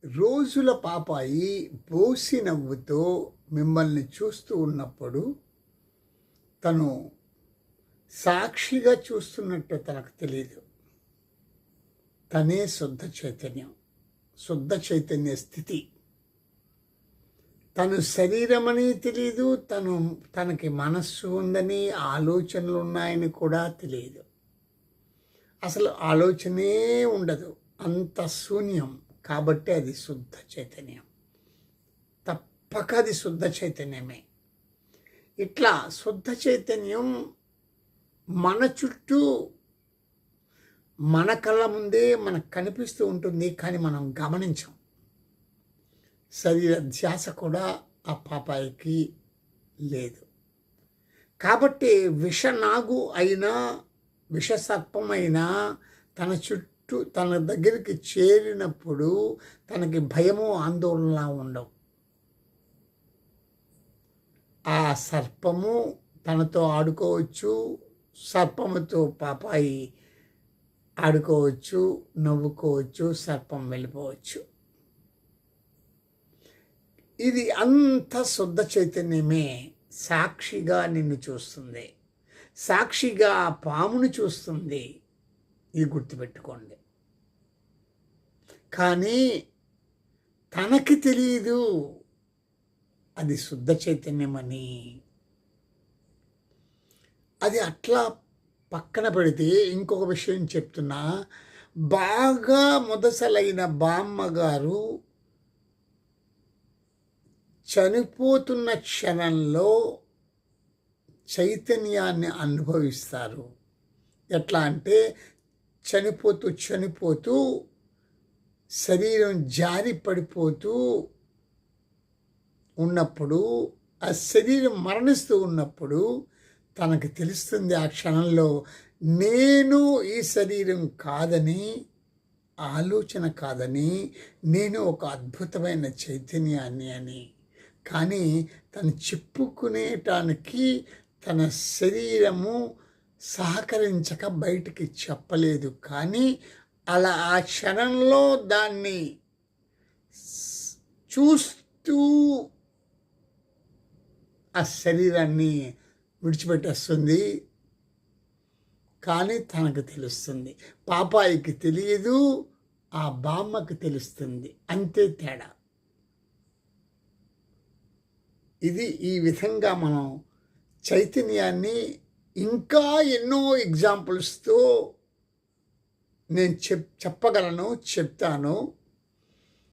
రోజుల పాపాయి బోసి నవ్వుతో మిమ్మల్ని చూస్తూ ఉన్నప్పుడు తను సాక్షిగా చూస్తున్నట్టు తనకు తెలియదు. తనే శుద్ధ చైతన్యం, శుద్ధ చైతన్య స్థితి. తను శరీరమని తెలియదు, తనకి మనస్సు ఉందని, ఆలోచనలు ఉన్నాయని కూడా తెలియదు. అసలు ఆలోచనే ఉండదు, అంత శూన్యం. కాబట్టి అది శుద్ధ చైతన్యం, తప్పక అది శుద్ధ చైతన్యమే. ఇట్లా శుద్ధ చైతన్యం మన చుట్టూ, మన కళ్ళ ముందే మనకు కనిపిస్తూ ఉంటుంది, కానీ మనం గమనించం. శరీర ధ్యాస కూడా ఆ పాపాయికి లేదు. కాబట్టి విషనాగు అయినా, విషసర్పమైనా తన చుట్టూ, తన దగ్గరికి చేరినప్పుడు తనకి భయము, ఆందోళన ఉండవు. ఆ సర్పము తనతో ఆడుకోవచ్చు, సర్పముతో పాపాయి ఆడుకోవచ్చు, నవ్వుకోవచ్చు, సర్పం వెళ్ళిపోవచ్చు. ఇది అంత శుద్ధ చైతన్యమే సాక్షిగా నిన్ను చూస్తుంది, సాక్షిగా ఆ పామును చూస్తుంది. ఇది గుర్తుపెట్టుకోండి. కానీ తనకి తెలియదు అది శుద్ధ చైతన్యమని. అది అట్లా పక్కన పెడితే ఇంకొక విషయం చెప్తున్నా. బాగా మొదసలైన బామ్మగారు చనిపోతున్న క్షణంలో చైతన్యాన్ని అనుభవిస్తారు. ఎట్లా అంటే చనిపోతూ శరీరం జారి పడిపోతూ ఉన్నప్పుడు, ఆ శరీరం మరణిస్తూ ఉన్నప్పుడు తనకు తెలుస్తుంది ఆ క్షణంలో, నేను ఈ శరీరం కాదని, ఆలోచన కాదని, నేను ఒక అద్భుతమైన చైతన్యాన్ని అని. కానీ తను చెప్పుకునేటానికి తన శరీరము సహకరించక బయటికి చెప్పలేదు. కానీ అలా ఆ క్షణంలో దాన్ని చూస్తూ ఆ శరీరాన్ని విడిచిపెట్టేస్తుంది. కానీ తనకు తెలుస్తుంది. పాపాయికి తెలియదు, ఆ బామ్మకు తెలుస్తుంది. అంతే తేడా. ఇది ఈ విధంగా మనం చైతన్యాన్ని ఇంకా ఎన్నో ఎగ్జాంపుల్స్తో నేను చెప్తాను.